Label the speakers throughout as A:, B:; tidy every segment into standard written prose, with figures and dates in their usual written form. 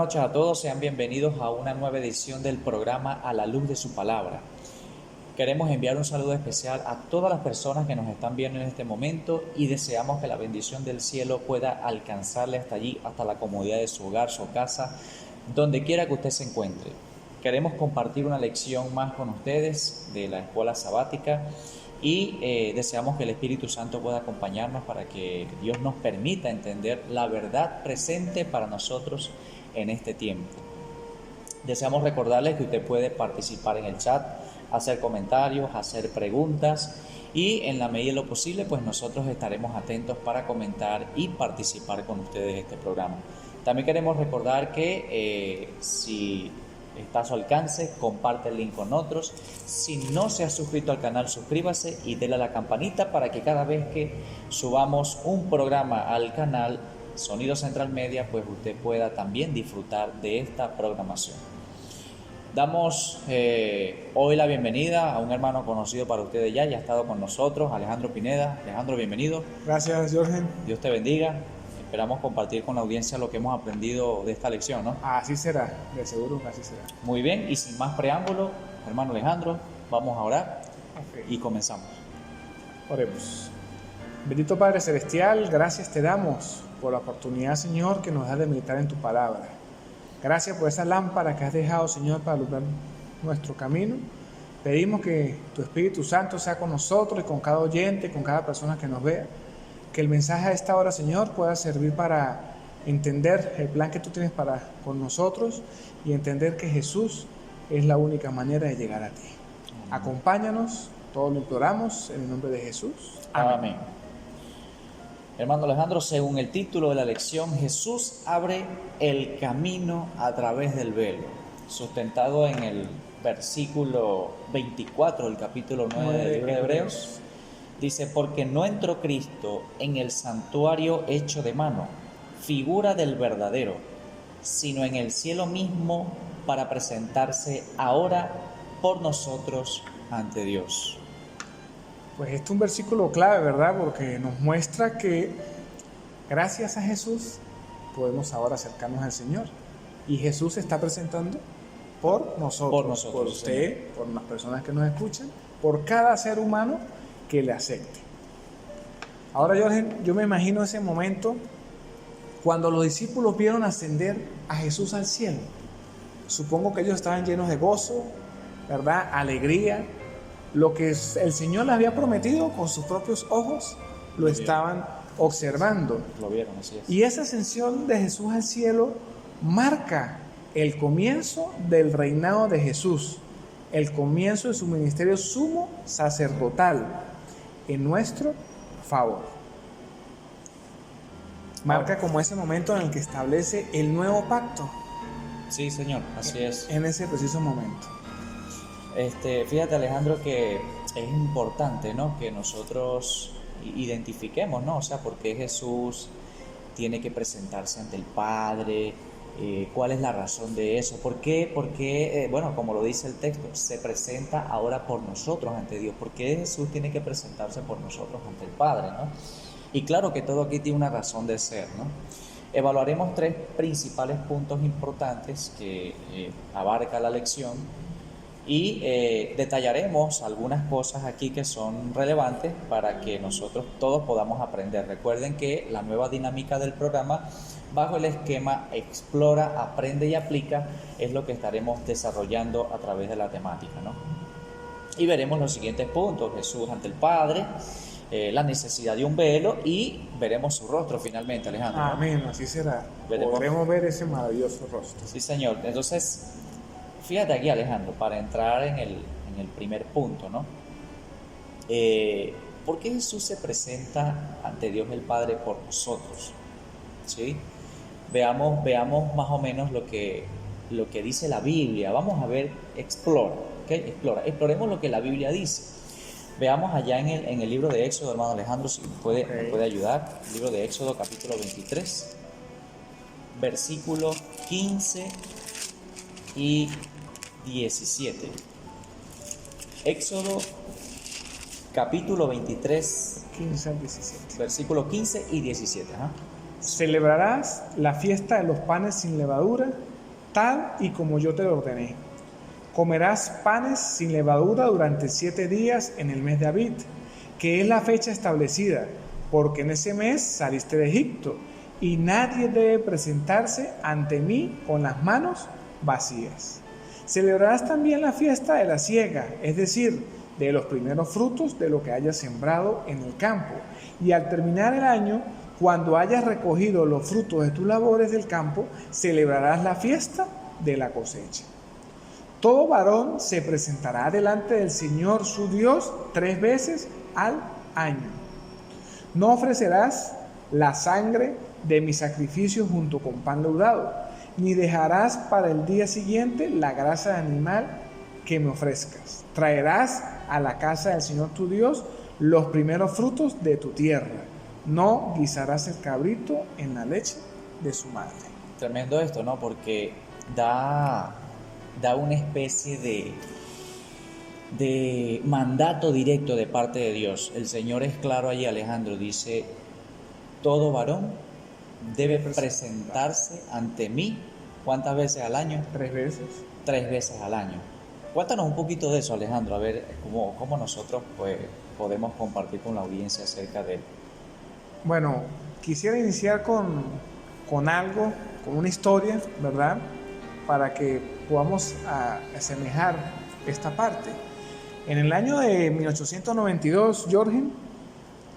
A: noches a todos, sean bienvenidos a una nueva edición del programa A la Luz de su Palabra. Queremos enviar un saludo especial a todas las personas que nos están viendo en este momento y deseamos que la bendición del cielo pueda alcanzarle hasta allí, hasta la comodidad de su hogar, su casa, donde quiera que usted se encuentre. Queremos compartir una lección más con ustedes de la escuela sabática y deseamos que el Espíritu Santo pueda acompañarnos para que Dios nos permita entender la verdad presente para nosotros en este tiempo. Deseamos recordarles que usted puede participar en el chat, hacer comentarios, hacer preguntas y en la medida de lo posible pues nosotros estaremos atentos para comentar y participar con ustedes en este programa. También queremos recordar que si está a su alcance, comparte el link con otros. Si no se ha suscrito al canal, suscríbase y déle a la campanita para que cada vez que subamos un programa al canal Sonido Central Media, pues usted pueda también disfrutar de esta programación. Damos hoy la bienvenida a un hermano conocido para ustedes ya ha estado con nosotros, Alejandro Pineda. Alejandro, bienvenido.
B: Gracias, Jorge.
A: Dios te bendiga. Esperamos compartir con la audiencia lo que hemos aprendido de esta lección, ¿no?
B: Así será, de seguro que así será.
A: Muy bien, y sin más preámbulo, hermano Alejandro, vamos a orar y comenzamos.
B: Oremos. Bendito Padre Celestial, gracias te damos por la oportunidad, Señor, que nos da de meditar en tu palabra. Gracias por esa lámpara que has dejado, Señor, para alumbrar nuestro camino. Pedimos que tu Espíritu Santo sea con nosotros y con cada oyente, con cada persona que nos vea. Que el mensaje a esta hora, Señor, pueda servir para entender el plan que tú tienes con nosotros y entender que Jesús es la única manera de llegar a ti. Acompáñanos, todo lo imploramos en el nombre de Jesús.
A: Amén. Hermano Alejandro, según el título de la lección, Jesús abre el camino a través del velo, sustentado en el versículo 24 del capítulo 9 del libro de Hebreos. Dice, porque no entró Cristo en el santuario hecho de mano, figura del verdadero, sino en el cielo mismo para presentarse ahora por nosotros ante Dios.
B: Pues este es un versículo clave, ¿verdad? Porque nos muestra que gracias a Jesús podemos ahora acercarnos al Señor. Y Jesús se está presentando por nosotros, por usted, Señor, por las personas que nos escuchan, por cada ser humano que le acepte. Ahora yo me imagino ese momento cuando los discípulos vieron ascender a Jesús al cielo. Supongo que ellos estaban llenos de gozo, ¿verdad? Alegría. Lo que el Señor les había prometido con sus propios ojos lo estaban observando.
A: Lo vieron, así es.
B: Y esa ascensión de Jesús al cielo marca el comienzo del reinado de Jesús, el comienzo de su ministerio sumo sacerdotal en nuestro favor. Marca como ese momento en el que establece el nuevo pacto.
A: Sí, Señor, así es.
B: En ese preciso momento.
A: Fíjate, Alejandro, que es importante, ¿no?, que nosotros identifiquemos, ¿no? O sea, por qué Jesús tiene que presentarse ante el Padre, cuál es la razón de eso, por qué, bueno, como lo dice el texto, se presenta ahora por nosotros ante Dios, por qué Jesús tiene que presentarse por nosotros ante el Padre, ¿no? Y claro que todo aquí tiene una razón de ser, ¿no? Evaluaremos tres principales puntos importantes que abarca la lección y detallaremos algunas cosas aquí que son relevantes para que nosotros todos podamos aprender. Recuerden que la nueva dinámica del programa, bajo el esquema Explora, Aprende y Aplica, es lo que estaremos desarrollando a través de la temática, ¿no? Y veremos los siguientes puntos: Jesús ante el Padre, la necesidad de un velo y veremos su rostro finalmente, Alejandro, ¿no?
B: Amén, así será. Podremos ver ese maravilloso rostro.
A: Sí, Señor. Entonces, fíjate aquí, Alejandro, para entrar en el primer punto, ¿no? ¿Por qué Jesús se presenta ante Dios el Padre por nosotros? ¿Sí? Veamos más o menos lo que dice la Biblia. Vamos a ver, exploremos lo que la Biblia dice. Veamos allá en el libro de Éxodo, hermano Alejandro, si me puede ayudar. El libro de Éxodo, capítulo 23, versículo 15 y 17. Éxodo capítulo 23,
B: 15 al 17.
A: versículo 15 y 17.
B: Celebrarás la fiesta de los panes sin levadura tal y como yo te lo ordené. Comerás panes sin levadura durante 7 días en el mes de Abib, que es la fecha establecida, porque en ese mes saliste de Egipto, y nadie debe presentarse ante mí con las manos vacías. Celebrarás también la fiesta de la siega, es decir, de los primeros frutos de lo que hayas sembrado en el campo, y al terminar el año, cuando hayas recogido los frutos de tus labores del campo, celebrarás la fiesta de la cosecha. Todo varón se presentará delante del Señor su Dios 3 veces al año. No ofrecerás la sangre de mis sacrificios junto con pan leudado, ni dejarás para el día siguiente la grasa de animal que me ofrezcas. Traerás a la casa del Señor tu Dios los primeros frutos de tu tierra. No guisarás el cabrito en la leche de su madre.
A: Tremendo esto, ¿no? Porque da una especie de mandato directo de parte de Dios. El Señor es claro allí, Alejandro, dice, todo varón debe presentarse ante mí, ¿cuántas veces al año?
B: 3 veces.
A: 3 veces al año. Cuéntanos un poquito de eso, Alejandro, a ver cómo nosotros pues, podemos compartir con la audiencia acerca de él.
B: Bueno, quisiera iniciar con algo, con una historia, ¿verdad? Para que podamos asemejar esta parte. En el año de 1892, Jorgen,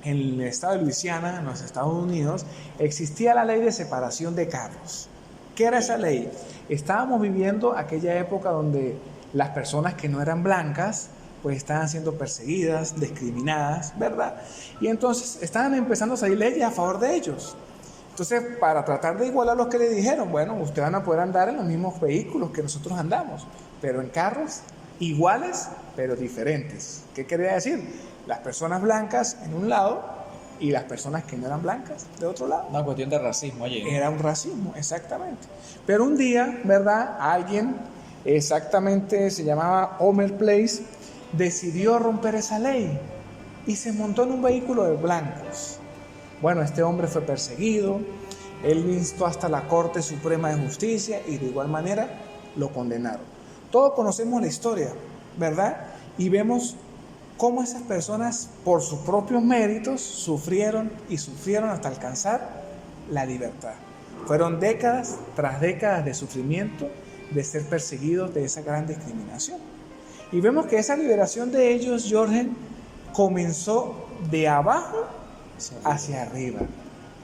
B: en el estado de Luisiana, en los Estados Unidos, existía la ley de separación de cargos. ¿Qué era esa ley? Estábamos viviendo aquella época donde las personas que no eran blancas pues estaban siendo perseguidas, discriminadas, ¿verdad? Y entonces estaban empezando a salir leyes a favor de ellos. Entonces, para tratar de igualar los que le dijeron, bueno, ustedes van a poder andar en los mismos vehículos que nosotros andamos, pero en carros iguales, pero diferentes. ¿Qué quería decir? Las personas blancas en un lado y las personas que no eran blancas de otro lado.
A: Una cuestión de racismo, oye.
B: Era un racismo, exactamente. Pero un día, ¿verdad? Alguien, exactamente se llamaba Homer Place, decidió romper esa ley y se montó en un vehículo de blancos. Bueno, este hombre fue perseguido, él instó hasta la Corte Suprema de Justicia y de igual manera lo condenaron. Todos conocemos la historia, ¿verdad? Y vemos cómo esas personas por sus propios méritos sufrieron hasta alcanzar la libertad. Fueron décadas tras décadas de sufrimiento, de ser perseguidos, de esa gran discriminación. Y vemos que esa liberación de ellos, Jorgen, comenzó de abajo hacia arriba.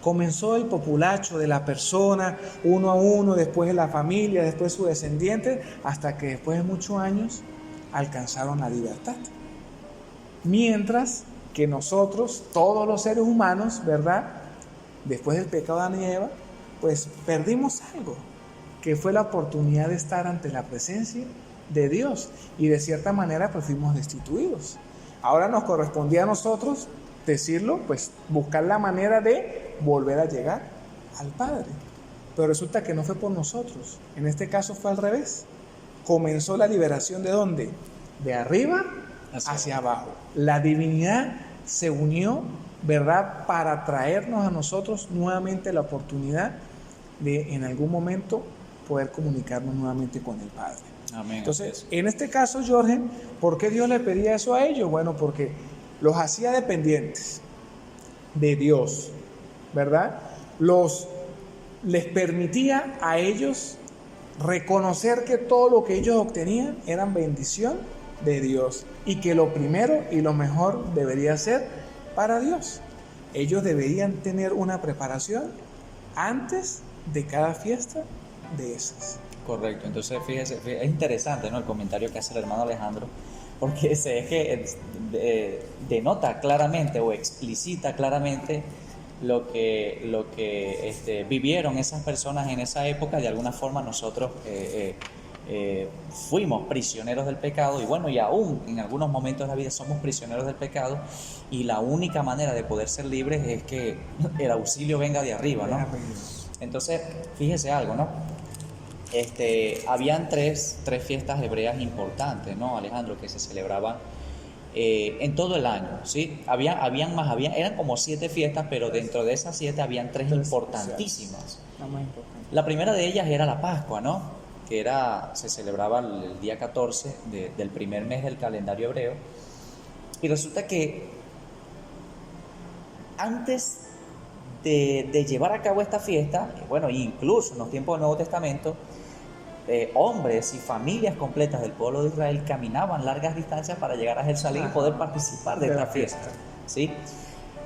B: Comenzó el populacho de la persona, uno a uno, después de la familia, después sus descendientes, hasta que después de muchos años alcanzaron la libertad. Mientras que nosotros, todos los seres humanos, ¿verdad? Después del pecado de Adán y Eva, pues perdimos algo, que fue la oportunidad de estar ante la presencia de Dios y de cierta manera pues fuimos destituidos. Ahora nos correspondía a nosotros decirlo, pues buscar la manera de volver a llegar al Padre, pero resulta que no fue por nosotros. En este caso fue al revés. Comenzó la liberación ¿de dónde? De arriba hacia abajo. La divinidad se unió, ¿verdad?, para traernos a nosotros nuevamente la oportunidad de en algún momento poder comunicarnos nuevamente con el Padre.
A: Amén.
B: Entonces, en este caso, Jorge, ¿por qué Dios le pedía eso a ellos? Bueno, porque los hacía dependientes de Dios, ¿verdad? Les permitía a ellos reconocer que todo lo que ellos obtenían eran bendición de Dios y que lo primero y lo mejor debería ser para Dios. Ellos deberían tener una preparación antes de cada fiesta de esas.
A: Correcto, entonces fíjese, es interesante, ¿no?, el comentario que hace el hermano Alejandro, porque es que denota claramente o explicita claramente lo que vivieron esas personas en esa época. De alguna forma nosotros fuimos prisioneros del pecado y bueno, y aún en algunos momentos de la vida somos prisioneros del pecado, y la única manera de poder ser libres es que el auxilio venga de arriba, ¿no? Entonces, fíjese algo, ¿no? Habían tres fiestas hebreas importantes, ¿no, Alejandro?, que se celebraban en todo el año, ¿sí? Eran como 7 fiestas, pero dentro de esas 7 habían 3 importantísimas. La primera de ellas era la Pascua, ¿no? se celebraba el día 14 del primer mes del calendario hebreo. Y resulta que antes de llevar a cabo esta fiesta, bueno, incluso en los tiempos del Nuevo Testamento, hombres y familias completas del pueblo de Israel caminaban largas distancias para llegar a Jerusalén y poder participar de esta fiesta, ¿sí?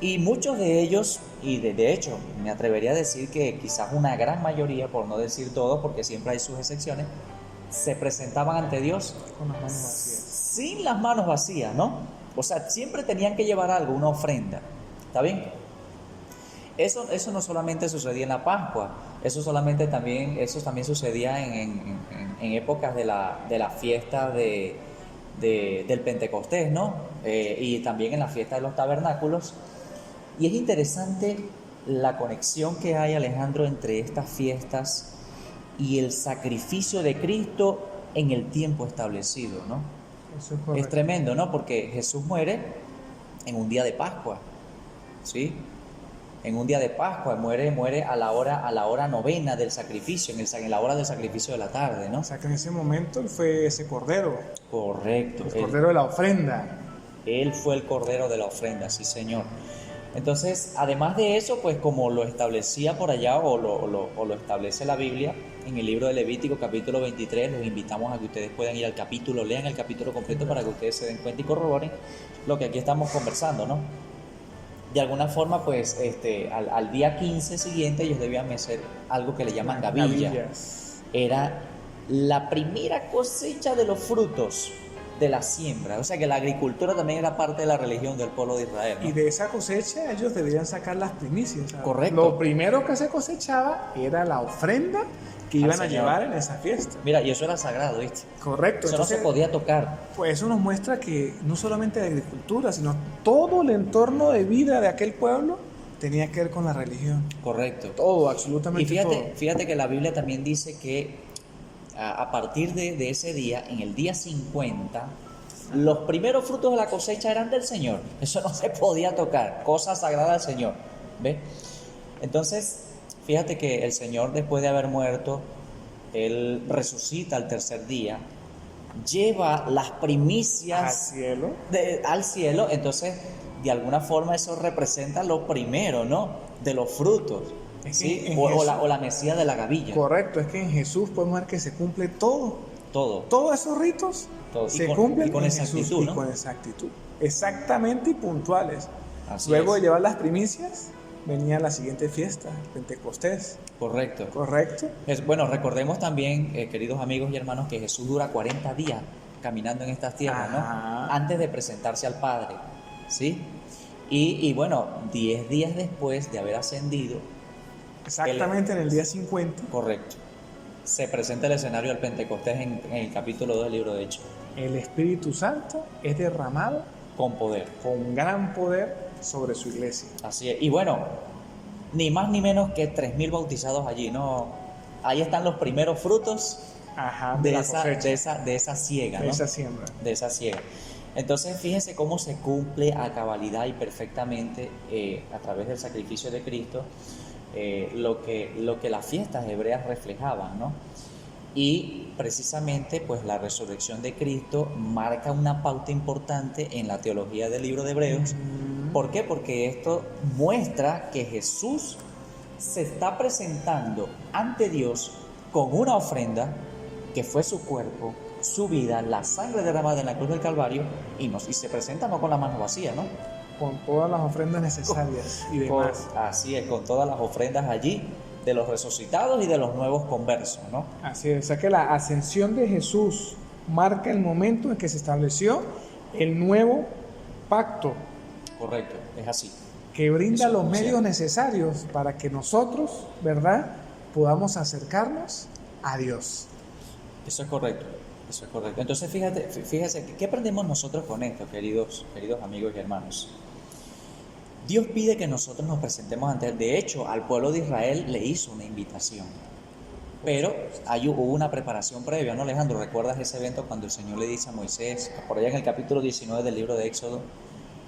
A: Y muchos de ellos, y de hecho me atrevería a decir que quizás una gran mayoría, por no decir todos, porque siempre hay sus excepciones, se presentaban ante Dios
B: con las manos vacías,
A: sin las manos vacías, ¿no? O sea, siempre tenían que llevar algo, una ofrenda, ¿está bien? Eso no solamente sucedía en la Pascua, eso también sucedía en épocas de la fiesta del Pentecostés, ¿no? Y también en la fiesta de los tabernáculos. Y es interesante la conexión que hay, Alejandro, entre estas fiestas y el sacrificio de Cristo en el tiempo establecido, ¿no?
B: Eso es correcto.
A: Es tremendo, ¿no? Porque Jesús muere en un día de Pascua, ¿sí? En un día de Pascua, muere a la hora novena del sacrificio, en la hora del sacrificio de la tarde, ¿no?
B: O sea que en ese momento él fue ese cordero.
A: Correcto.
B: El cordero de la ofrenda.
A: Él fue el cordero de la ofrenda, sí, Señor. Entonces, además de eso, pues como lo establecía por allá o lo establece la Biblia en el libro de Levítico capítulo 23, los invitamos a que ustedes puedan ir al capítulo, lean el capítulo completo para que ustedes se den cuenta y corroboren lo que aquí estamos conversando, ¿no? De alguna forma, pues al día 15 siguiente ellos debían hacer algo que le llaman gavillas. Era la primera cosecha de los frutos de la siembra. O sea que la agricultura también era parte de la religión del pueblo de Israel, ¿no?
B: Y de esa cosecha ellos debían sacar las primicias, ¿sabes?
A: Correcto.
B: Lo primero que se cosechaba era la ofrenda que iban a llevar en esa fiesta.
A: Mira, y eso era sagrado, ¿viste?
B: Correcto.
A: Eso
B: entonces,
A: no se podía tocar.
B: Pues eso nos muestra que no solamente la agricultura, sino todo el entorno de vida de aquel pueblo tenía que ver con la religión.
A: Correcto.
B: Todo, absolutamente todo.
A: Y fíjate que la Biblia también dice que a partir de ese día, en el día 50, los primeros frutos de la cosecha eran del Señor. Eso no se podía tocar, cosa sagrada del Señor. ¿Ves? Entonces, fíjate que el Señor, después de haber muerto, Él resucita al tercer día, lleva las primicias al cielo. Entonces, de alguna forma eso representa lo primero, ¿no? De los frutos. ¿Sí? O la mesía de la gavilla.
B: Correcto, es que en Jesús podemos ver que se cumple todo. Todos esos ritos se cumplen
A: con
B: en
A: exactitud,
B: Jesús,
A: ¿no?
B: y con exactitud. Exactamente y puntuales.
A: Así
B: Luego
A: es.
B: de llevar las primicias, venía la siguiente fiesta, Pentecostés.
A: Correcto. Bueno, recordemos también, queridos amigos y hermanos, que Jesús dura 40 días caminando en estas tierras, ¿no? Antes de presentarse al Padre, ¿sí? Y bueno, 10 días después de haber ascendido,
B: exactamente en el día 50.
A: Correcto. Se presenta el escenario del Pentecostés en el capítulo 2 del libro de Hechos.
B: El Espíritu Santo es derramado
A: con poder.
B: Con gran poder sobre su iglesia.
A: Así es. Y bueno, ni más ni menos que 3,000 bautizados allí, ¿no? Ahí están los primeros frutos de esa siega, ¿no?
B: De esa siembra.
A: De esa siega. Entonces, fíjense cómo se cumple a cabalidad y perfectamente a través del sacrificio de Cristo lo que las fiestas hebreas reflejaban, ¿no? Y precisamente pues la resurrección de Cristo marca una pauta importante en la teología del libro de Hebreos. ¿Por qué? Porque esto muestra que Jesús se está presentando ante Dios con una ofrenda que fue su cuerpo, su vida, la sangre derramada en la cruz del Calvario, y se presenta no con la mano vacía, ¿no?
B: Con todas las ofrendas necesarias y demás.
A: Así es, con todas las ofrendas allí de los resucitados y de los nuevos conversos, ¿no?
B: Así es, o sea que la ascensión de Jesús marca el momento en que se estableció el nuevo pacto.
A: Correcto, es así.
B: Que brinda los medios necesarios para que nosotros, ¿verdad?, podamos acercarnos a Dios.
A: Eso es correcto. Entonces, fíjate, ¿qué aprendemos nosotros con esto, queridos amigos y hermanos? Dios pide que nosotros nos presentemos ante Él. De hecho, al pueblo de Israel le hizo una invitación. Pero hubo una preparación previa, ¿no, Alejandro? ¿Recuerdas ese evento cuando el Señor le dice a Moisés, por allá en el capítulo 19 del libro de Éxodo,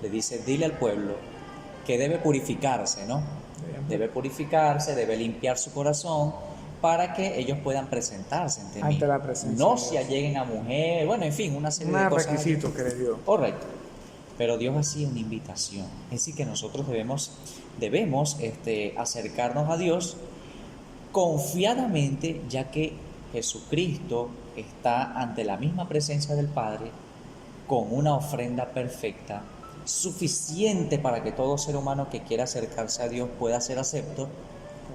A: le dice, dile al pueblo que debe purificarse, ¿no? Debe purificarse, debe limpiar su corazón para que ellos puedan presentarse ante mí.
B: Ante la presencia
A: No
B: de
A: se
B: Dios.
A: alleguen a mujer, bueno, en fin, una serie de
B: Un
A: cosas.
B: requisito que le dio.
A: Correcto. Pero Dios hacía una invitación. Es decir, que nosotros debemos acercarnos a Dios confiadamente, ya que Jesucristo está ante la misma presencia del Padre con una ofrenda perfecta, suficiente para que todo ser humano que quiera acercarse a Dios pueda ser acepto,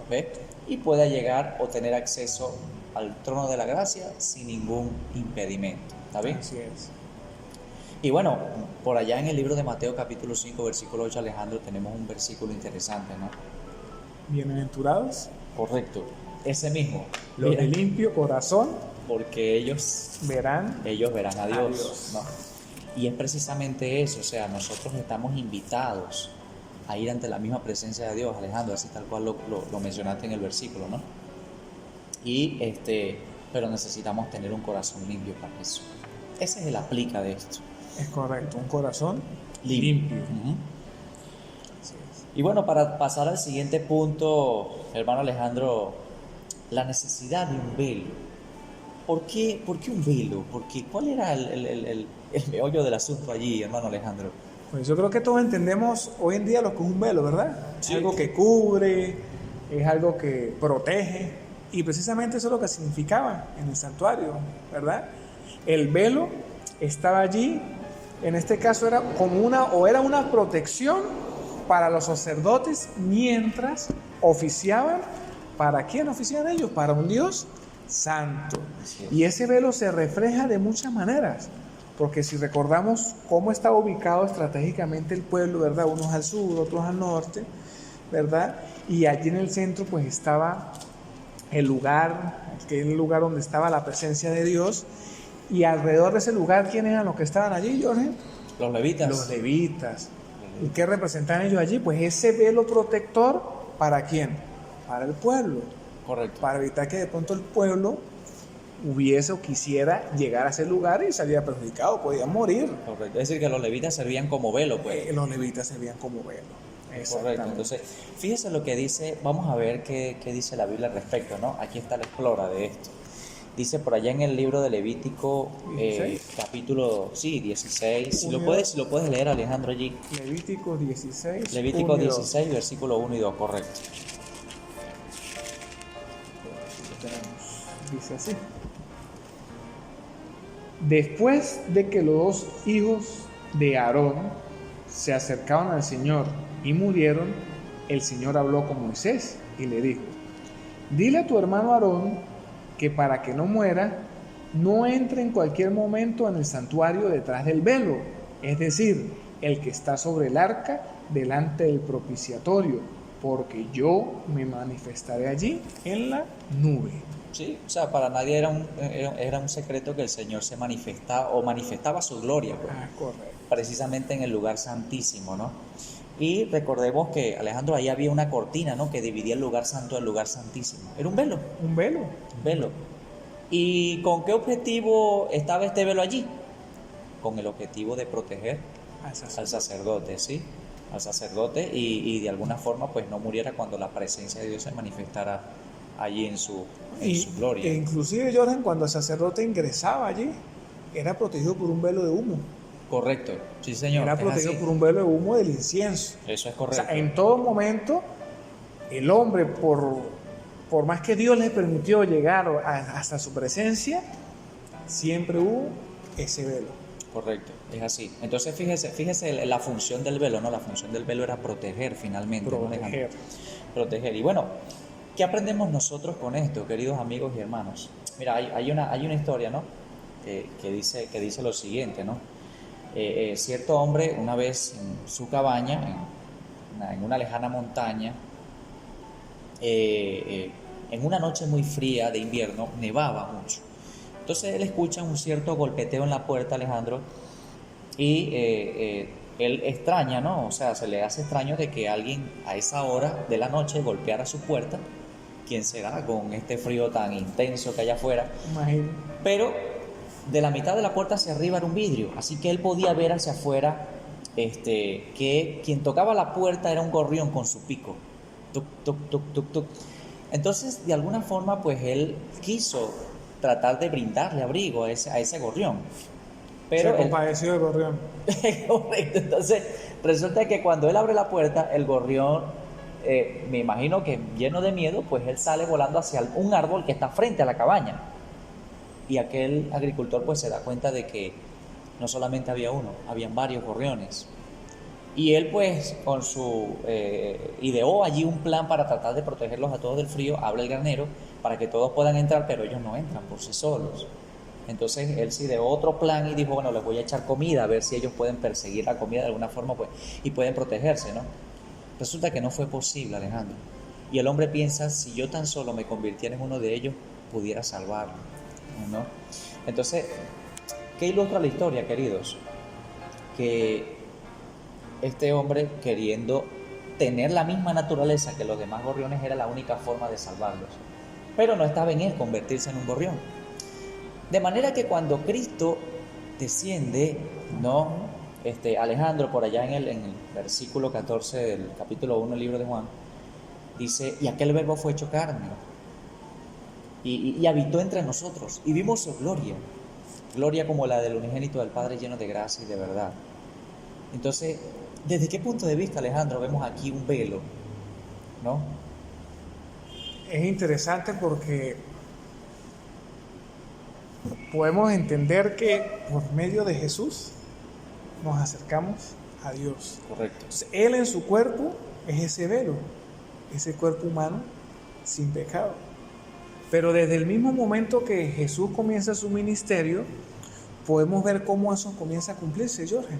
A: ¿ve? Y pueda llegar o tener acceso al trono de la gracia sin ningún impedimento. ¿Está bien?
B: Así es.
A: Y bueno, por allá en el libro de Mateo capítulo 5, versículo 8, Alejandro, tenemos un versículo interesante, ¿no?
B: Bienaventurados
A: Correcto, ese mismo.
B: los
A: Mira,
B: de limpio corazón,
A: porque ellos
B: verán
A: verán a Dios.
B: Dios.
A: ¿No? Y es precisamente eso, o sea, nosotros estamos invitados a ir ante la misma presencia de Dios, Alejandro, así tal cual lo mencionaste en el versículo, ¿no? Y pero necesitamos tener un corazón limpio para eso. Ese es el aplica de esto.
B: Es correcto, un corazón
A: Limpio.
B: limpio.
A: Ujú.
B: Así es.
A: Y bueno, para pasar al siguiente punto, hermano Alejandro, la necesidad de un velo. ¿Por qué un velo? ¿Cuál era el meollo del asunto allí, hermano Alejandro?
B: Pues yo creo que todos entendemos hoy en día lo que es un velo, ¿verdad?
A: Sí.
B: Es algo que cubre, es algo que protege, y precisamente eso es lo que significaba en el santuario, ¿verdad? El velo estaba allí, en este caso era una protección para los sacerdotes mientras oficiaban. ¿Para quién oficiaban ellos? Para un Dios santo.
A: Así es.
B: Y ese velo se refleja de muchas maneras, porque si recordamos cómo estaba ubicado estratégicamente el pueblo, ¿verdad? Unos al sur, otros al norte, ¿verdad? Y allí en el centro pues estaba el lugar, que es el lugar donde estaba la presencia de Dios, y alrededor de ese lugar, ¿quiénes eran los que estaban allí, Jorge?
A: Los levitas.
B: Los levitas. ¿Y qué representan ellos allí? Pues ese velo protector, ¿para quién? Para el pueblo,
A: Correcto.
B: para evitar que de pronto el pueblo hubiese o quisiera llegar a ese lugar y saliera perjudicado, podían morir.
A: Correcto. Es decir, que los levitas servían como velo, pues.
B: Los levitas servían como velo.
A: Correcto. Entonces, fíjese lo que dice, vamos a ver qué dice la Biblia al respecto, ¿no? Aquí está la explora de esto. Dice por allá en el libro de Levítico,
B: 16.
A: capítulo 16. Si lo
B: Uno y
A: puedes leer, Alejandro, allí.
B: Levítico 16.
A: Levítico
B: 1 y 2.
A: 16, versículo 1 y 2, correcto.
B: Lo tenemos. Dice así: después de que los dos hijos de Aarón se acercaban al Señor y murieron, el Señor habló con Moisés y le dijo: dile a tu hermano Aarón que para que no muera, no entre en cualquier momento en el santuario detrás del velo, es decir, el que está sobre el arca delante del propiciatorio, porque yo me manifestaré allí en la nube.
A: Sí, o sea, para nadie era un secreto que el Señor se manifestaba o manifestaba su gloria, pues,
B: Correcto.
A: precisamente en el lugar santísimo, ¿no? Y recordemos que, Alejandro, ahí había una cortina, ¿no?, que dividía el lugar santo del lugar santísimo. Era un velo.
B: Un velo.
A: Un velo. ¿Y con qué objetivo estaba este velo allí? Con el objetivo de proteger al sacerdote, ¿sí? Al sacerdote y de alguna forma pues no muriera cuando la presencia de Dios se manifestara allí en su gloria.
B: E inclusive, Jorge, cuando el sacerdote ingresaba allí, era protegido por un velo de humo.
A: Correcto, sí señor.
B: Era protegido por un velo de humo del incienso.
A: Eso es
B: O
A: correcto.
B: sea, en todo momento, el hombre, por más que Dios le permitió llegar hasta su presencia, siempre hubo ese velo.
A: Correcto, es así. Entonces fíjese la función del velo, ¿no? La función del velo era proteger finalmente.
B: Proteger.
A: ¿No? Proteger. Y bueno, ¿qué aprendemos nosotros con esto, queridos amigos y hermanos? Mira, hay una historia, ¿no? Que dice lo siguiente, ¿no? Cierto hombre, una vez en su cabaña, en una lejana montaña, en una noche muy fría de invierno, nevaba mucho. Entonces él escucha un cierto golpeteo en la puerta, Alejandro, y él extraña, ¿no? O sea, se le hace extraño de que alguien a esa hora de la noche golpeara su puerta. ¿Quién será con este frío tan intenso que hay afuera?
B: Imagínate.
A: Pero de la mitad de la puerta hacia arriba era un vidrio, así que él podía ver hacia afuera que quien tocaba la puerta era un gorrión con su pico. Tuc, tuc, tuc, tuc, tuc. Entonces, de alguna forma, pues él quiso tratar de brindarle abrigo a ese gorrión. Pero
B: se compadeció del gorrión.
A: correcto. Entonces, resulta que cuando él abre la puerta, el gorrión, me imagino que lleno de miedo, pues él sale volando hacia un árbol que está frente a la cabaña. Y aquel agricultor pues se da cuenta de que no solamente había uno, habían varios gorriones. Y él pues con ideó allí un plan para tratar de protegerlos a todos del frío, habla el granero para que todos puedan entrar, pero ellos no entran por sí solos. Entonces él se ideó otro plan y dijo, bueno, les voy a echar comida, a ver si ellos pueden perseguir la comida de alguna forma pues, y pueden protegerse, ¿no? Resulta que no fue posible, Alejandro. Y el hombre piensa, si yo tan solo me convirtiera en uno de ellos, pudiera salvarlo, ¿no? Entonces, ¿qué ilustra la historia, queridos? Que este hombre, queriendo tener la misma naturaleza que los demás gorriones, era la única forma de salvarlos. Pero no estaba en él convertirse en un gorrión. De manera que cuando Cristo desciende, ¿no? Alejandro, por allá en el versículo 14 del capítulo 1 del libro de Juan, dice, y aquel verbo fue hecho carne, y habitó entre nosotros, y vimos su gloria como la del unigénito del Padre, lleno de gracia y de verdad. Entonces, ¿desde qué punto de vista, Alejandro, vemos aquí un velo, ¿no?
B: Es interesante porque podemos entender que por medio de Jesús nos acercamos a Dios.
A: Correcto.
B: Entonces, Él en su cuerpo es ese velo, ese cuerpo humano sin pecado. Pero desde el mismo momento que Jesús comienza su ministerio, podemos ver cómo eso comienza a cumplirse, Jorge.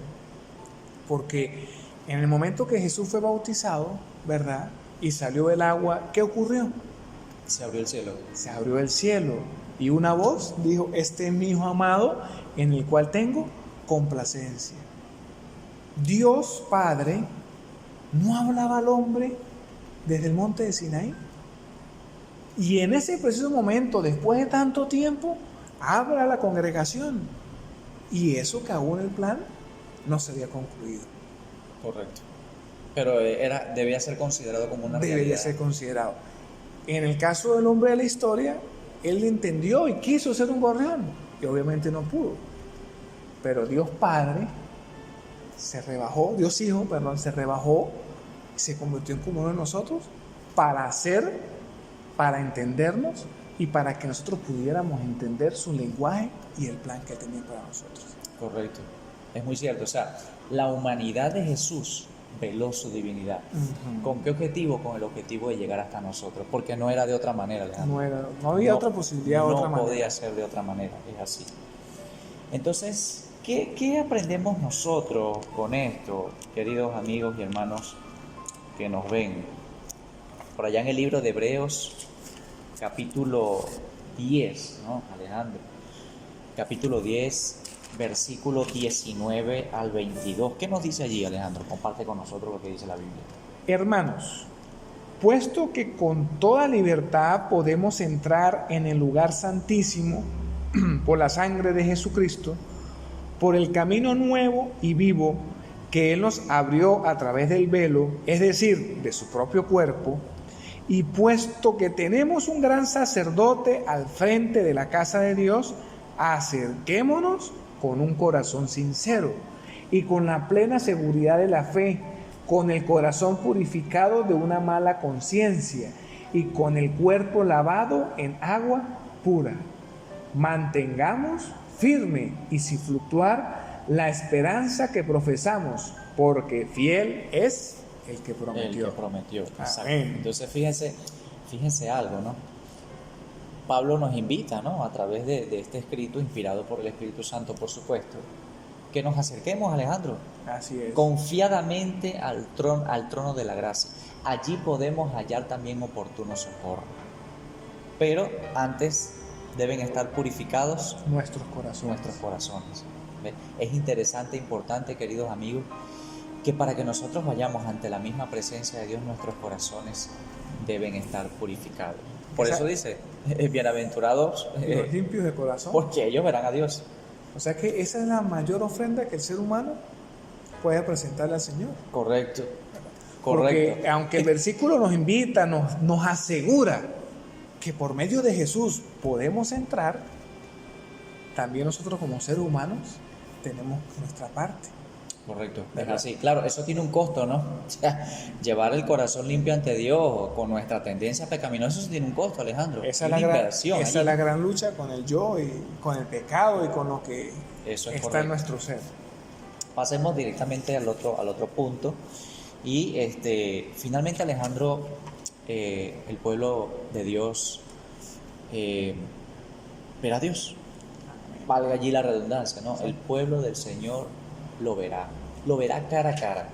B: Porque en el momento que Jesús fue bautizado, ¿verdad? Y salió del agua, ¿qué ocurrió?
A: Se abrió el cielo.
B: Se abrió el cielo y una voz dijo, este es mi Hijo amado en el cual tengo complacencia. Dios Padre no hablaba al hombre desde el monte de Sinaí. Y en ese preciso momento, después de tanto tiempo, habla a la congregación. Y eso que aún el plan no se había concluido.
A: Correcto. Pero debía ser considerado como una realidad.
B: Debería ser considerado. En el caso del hombre de la historia, él entendió y quiso ser un gorrión. Y obviamente no pudo. Pero Dios Padre se rebajó, Dios Hijo, perdón, se rebajó, se convirtió en como uno de nosotros para entendernos y para que nosotros pudiéramos entender su lenguaje y el plan que tenía para nosotros.
A: Correcto, es muy cierto. O sea, la humanidad de Jesús veló su divinidad. Uh-huh. ¿Con qué objetivo? Con el objetivo de llegar hasta nosotros, porque no era de otra manera, Alejandro.
B: No había otra posibilidad, otra manera.
A: No podía ser de otra manera, es así. Entonces, ¿qué aprendemos nosotros con esto, queridos amigos y hermanos que nos ven? Por allá en el libro de Hebreos, capítulo 10, ¿no, Alejandro? Capítulo 10, versículo 19 al 22. ¿Qué nos dice allí, Alejandro? Comparte con nosotros lo que dice la Biblia.
B: Hermanos, puesto que con toda libertad podemos entrar en el lugar santísimo por la sangre de Jesucristo, por el camino nuevo y vivo que Él nos abrió a través del velo, es decir, de su propio cuerpo, y puesto que tenemos un gran sacerdote al frente de la casa de Dios, acerquémonos con un corazón sincero y con la plena seguridad de la fe, con el corazón purificado de una mala conciencia y con el cuerpo lavado en agua pura. Mantengamos firme y sin fluctuar la esperanza que profesamos, porque fiel es el que prometió.
A: El que prometió, exacto. Entonces fíjense algo, ¿no? Pablo nos invita, ¿no? A través de este escrito, inspirado por el Espíritu Santo, por supuesto, que nos acerquemos, Alejandro.
B: Así es.
A: Confiadamente al trono de la gracia. Allí podemos hallar también oportuno socorro. Pero antes deben estar purificados
B: nuestros
A: corazones. ¿Ve? Es interesante, importante, queridos amigos, que para que nosotros vayamos ante la misma presencia de Dios, nuestros corazones deben estar purificados. Por eso dice, bienaventurados
B: los limpios de corazón,
A: porque ellos verán a Dios.
B: O sea que esa es la mayor ofrenda que el ser humano puede presentarle al Señor.
A: Correcto.
B: Porque aunque el versículo nos invita, nos asegura que por medio de Jesús podemos entrar, también nosotros como seres humanos tenemos nuestra parte.
A: Correcto, es
B: ¿Verdad?
A: así. Claro, eso tiene un costo, ¿no? O sea, llevar el corazón limpio ante Dios con nuestra tendencia pecaminosa, eso tiene un costo, Alejandro.
B: Esa
A: Hay
B: es
A: una
B: la
A: inversión
B: esa
A: allí.
B: es la gran lucha con el yo y con el pecado y con lo que
A: Eso es
B: está
A: correcto.
B: en nuestro ser.
A: Pasemos directamente al otro punto. Y finalmente, Alejandro, el pueblo de Dios verá a Dios. Valga allí la redundancia, ¿no? El pueblo del Señor lo verá cara a cara.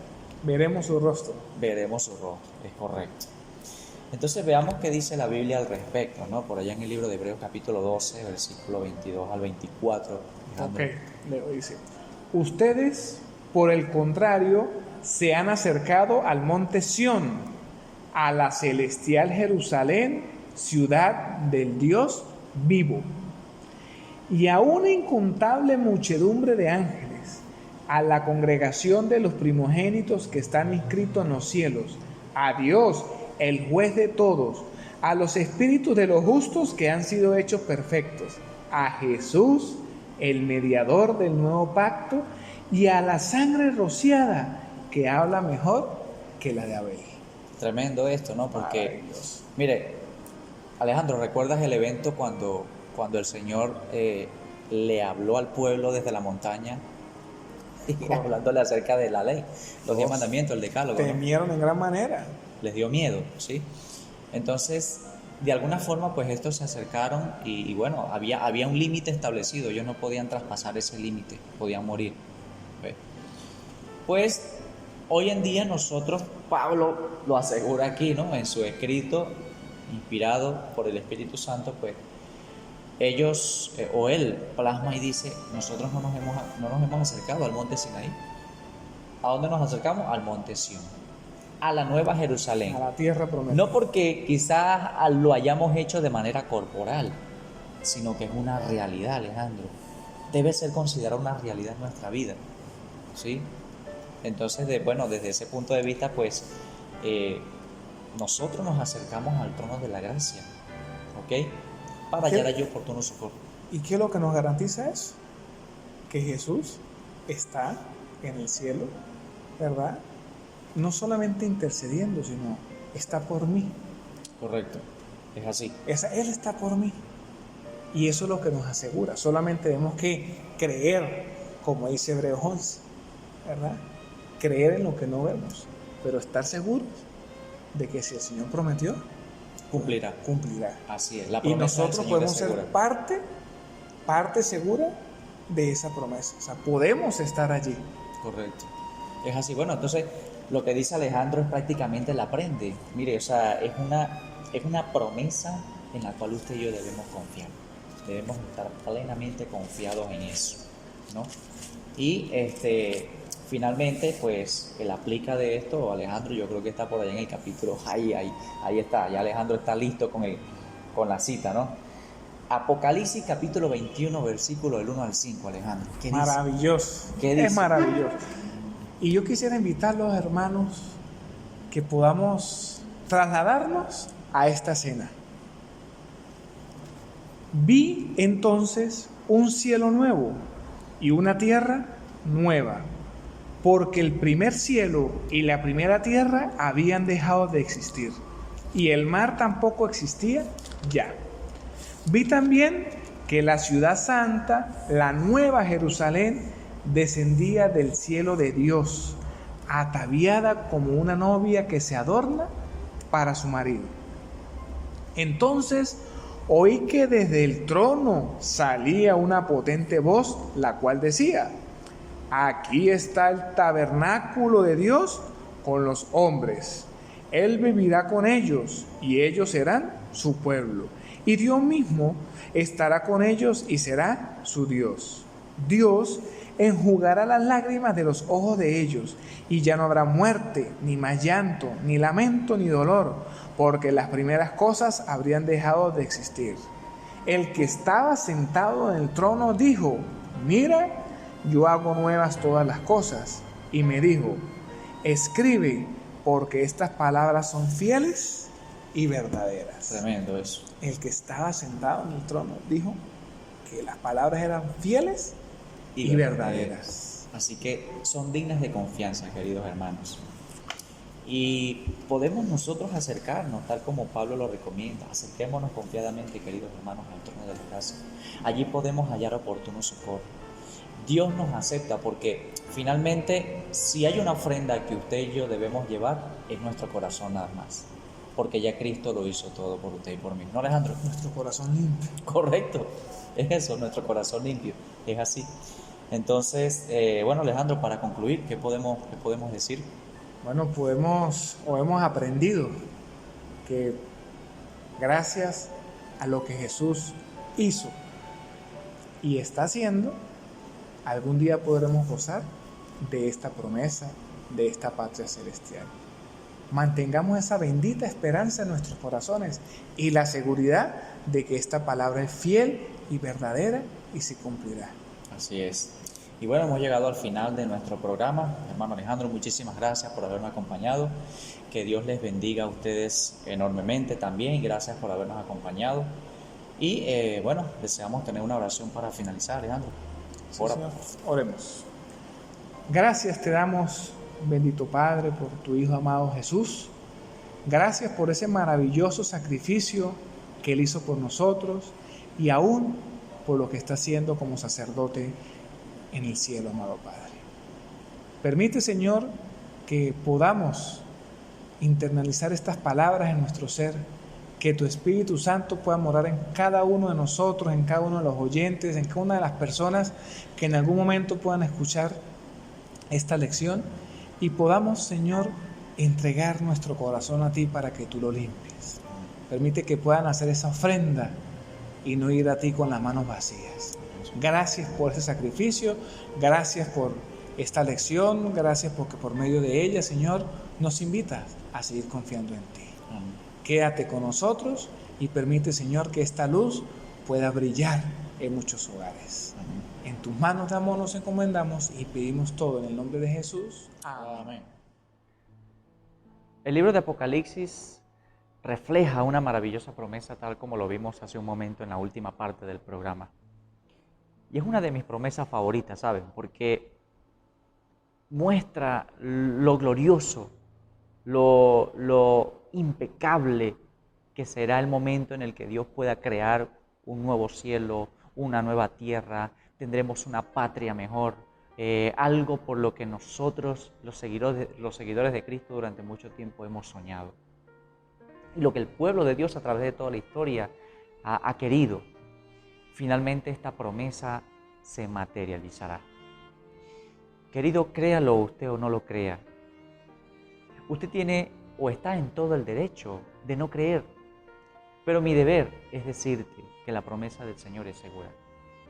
B: Veremos su rostro.
A: Veremos su rostro, es correcto. Entonces veamos qué dice la Biblia al respecto, ¿no? Por allá en el libro de Hebreos capítulo 12, versículo 22 al 24.
B: Ok, luego dice, ustedes, por el contrario, se han acercado al monte Sión, a la celestial Jerusalén, ciudad del Dios vivo, y a una incontable muchedumbre de ángeles, a la congregación de los primogénitos que están inscritos en los cielos, a Dios, el juez de todos, a los espíritus de los justos que han sido hechos perfectos, a Jesús, el mediador del nuevo pacto, y a la sangre rociada, que habla mejor que la de Abel.
A: Tremendo esto, ¿no? Porque,
B: Maravilloso.
A: mire, Alejandro, ¿recuerdas el evento cuando el Señor le habló al pueblo desde la montaña? Y hablándole acerca de la ley, los 10 mandamientos, el decálogo, ¿no?
B: Temieron en gran manera.
A: Les dio miedo, ¿sí? Entonces, de alguna forma, pues estos se acercaron y bueno, había un límite establecido, ellos no podían traspasar ese límite, podían morir. ¿Ve? Pues, hoy en día nosotros, Pablo lo asegura aquí, ¿no? En su escrito, inspirado por el Espíritu Santo, pues, ellos, o él plasma y dice, nosotros no nos hemos acercado al monte Sinaí. ¿A dónde nos acercamos? Al monte Sión, a la nueva Jerusalén.
B: A la tierra prometida.
A: No porque quizás lo hayamos hecho de manera corporal, sino que es una realidad, Alejandro. Debe ser considerada una realidad en nuestra vida, ¿sí? Entonces, desde ese punto de vista, pues, nosotros nos acercamos al trono de la gracia, ¿ok? Para hallar allí oportuno socorro.
B: ¿Y qué es lo que nos garantiza eso? Que Jesús está en el cielo, ¿verdad? No solamente intercediendo, sino está por mí.
A: Correcto, es así.
B: Él está por mí. Y eso es lo que nos asegura. Solamente tenemos que creer, como dice Hebreos 11, ¿verdad? Creer en lo que no vemos, pero estar seguros de que si el Señor prometió,
A: Cumplirá.
B: Cumplirá.
A: Así es, la
B: Y
A: promesa
B: nosotros
A: del Señor
B: podemos
A: es
B: ser
A: segura.
B: parte segura de esa promesa. O sea, podemos estar allí.
A: Correcto. Es así. Bueno, entonces lo que dice Alejandro es prácticamente la prende. Mire, o sea, es una promesa en la cual usted y yo debemos confiar. Debemos estar plenamente confiados en eso, ¿no? Y finalmente, pues, el aplica de esto, Alejandro, yo creo que está por allá en el capítulo, ahí está, ya Alejandro está listo con la cita, ¿no? Apocalipsis capítulo 21, versículo del 1 al 5, Alejandro. ¿Qué dice?
B: Maravilloso.
A: ¿Qué dice?
B: Es maravilloso. Y yo quisiera invitar a los hermanos que podamos trasladarnos a esta cena. Vi entonces un cielo nuevo y una tierra nueva, porque el primer cielo y la primera tierra habían dejado de existir, y el mar tampoco existía ya. Vi también que la ciudad santa, la nueva Jerusalén, descendía del cielo de Dios, ataviada como una novia que se adorna para su marido. Entonces oí que desde el trono salía una potente voz, la cual decía: aquí está el tabernáculo de Dios con los hombres. Él vivirá con ellos y ellos serán su pueblo. Y Dios mismo estará con ellos y será su Dios. Dios enjugará las lágrimas de los ojos de ellos, y ya no habrá muerte, ni más llanto, ni lamento, ni dolor, porque las primeras cosas habrían dejado de existir. El que estaba sentado en el trono dijo: mira, yo hago nuevas todas las cosas. Y me dijo: escribe, porque estas palabras son fieles y verdaderas.
A: Tremendo eso.
B: El que estaba sentado en el trono dijo que las palabras eran fieles y verdaderas.
A: Así que son dignas de confianza, queridos hermanos. Y podemos nosotros acercarnos, tal como Pablo lo recomienda. Acerquémonos confiadamente, queridos hermanos, al trono de la gracia. Allí podemos hallar oportuno socorro. Dios nos acepta porque finalmente, si hay una ofrenda que usted y yo debemos llevar, es nuestro corazón nada más. Porque ya Cristo lo hizo todo por usted y por mí. ¿No, Alejandro?
B: Nuestro corazón limpio.
A: Correcto, es eso, nuestro corazón limpio. Es así. Entonces, bueno, Alejandro, para concluir, ¿qué podemos decir?
B: Bueno, hemos aprendido que gracias a lo que Jesús hizo y está haciendo, algún día podremos gozar de esta promesa, de esta patria celestial. Mantengamos esa bendita esperanza en nuestros corazones y la seguridad de que esta palabra es fiel y verdadera y se cumplirá.
A: Así es. Y bueno, hemos llegado al final de nuestro programa. Hermano Alejandro, muchísimas gracias por habernos acompañado. Que Dios les bendiga a ustedes enormemente también y gracias por habernos acompañado. Y bueno, deseamos tener una oración para finalizar, Alejandro.
B: Sí, Señor. Oremos. Gracias te damos, bendito Padre, por tu Hijo amado Jesús. Gracias por ese maravilloso sacrificio que Él hizo por nosotros y aún por lo que está haciendo como sacerdote en el cielo, amado Padre. Permite, Señor, que podamos internalizar estas palabras en nuestro ser, que tu Espíritu Santo pueda morar en cada uno de nosotros, en cada uno de los oyentes, en cada una de las personas que en algún momento puedan escuchar esta lección y podamos, Señor, entregar nuestro corazón a ti para que tú lo limpies. Permite que puedan hacer esa ofrenda y no ir a ti con las manos vacías. Gracias por ese sacrificio, gracias por esta lección, gracias porque por medio de ella, Señor, nos invitas a seguir confiando en ti.
A: Amén.
B: Quédate con nosotros y permite, Señor, que esta luz pueda brillar en muchos hogares.
A: Amén.
B: En tus manos damos, nos encomendamos y pedimos todo en el nombre de Jesús.
A: Amén. El libro de Apocalipsis refleja una maravillosa promesa tal como lo vimos hace un momento en la última parte del programa. Y es una de mis promesas favoritas, ¿saben? Porque muestra lo glorioso, lo impecable que será el momento en el que Dios pueda crear un nuevo cielo, una nueva tierra, tendremos una patria mejor, algo por lo que nosotros, los seguidores de Cristo, durante mucho tiempo hemos soñado. Y lo que el pueblo de Dios a través de toda la historia ha querido. Finalmente esta promesa se materializará. Querido, créalo usted o no lo crea. Usted tiene o está en todo el derecho de no creer. Pero mi deber es decirte que la promesa del Señor es segura.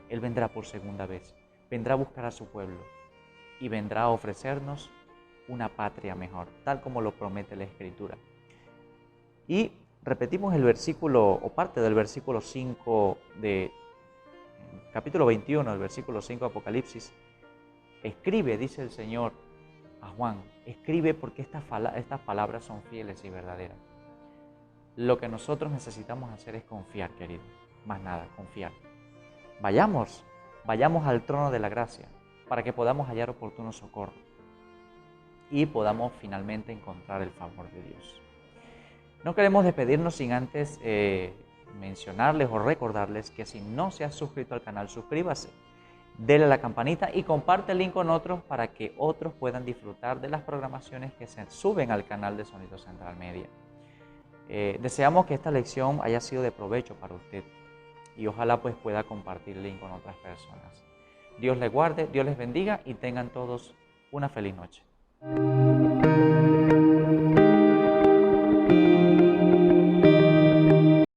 A: Él vendrá por segunda vez, vendrá a buscar a su pueblo y vendrá a ofrecernos una patria mejor, tal como lo promete la Escritura. Y repetimos el versículo o parte del versículo 5 de capítulo 21, el versículo 5 de Apocalipsis. Escribe, dice el Señor a Juan, escribe porque estas palabras son fieles y verdaderas. Lo que nosotros necesitamos hacer es confiar, querido, más nada, confiar. Vayamos al trono de la gracia para que podamos hallar oportuno socorro y podamos finalmente encontrar el favor de Dios. No queremos despedirnos sin antes mencionarles o recordarles que si no se ha suscrito al canal, suscríbase, dele a la campanita y comparte el link con otros para que otros puedan disfrutar de las programaciones que se suben al canal de Sonido Central Media. Deseamos que esta lección haya sido de provecho para usted y ojalá pues pueda compartir el link con otras personas. Dios les guarde, Dios les bendiga y tengan todos una feliz noche.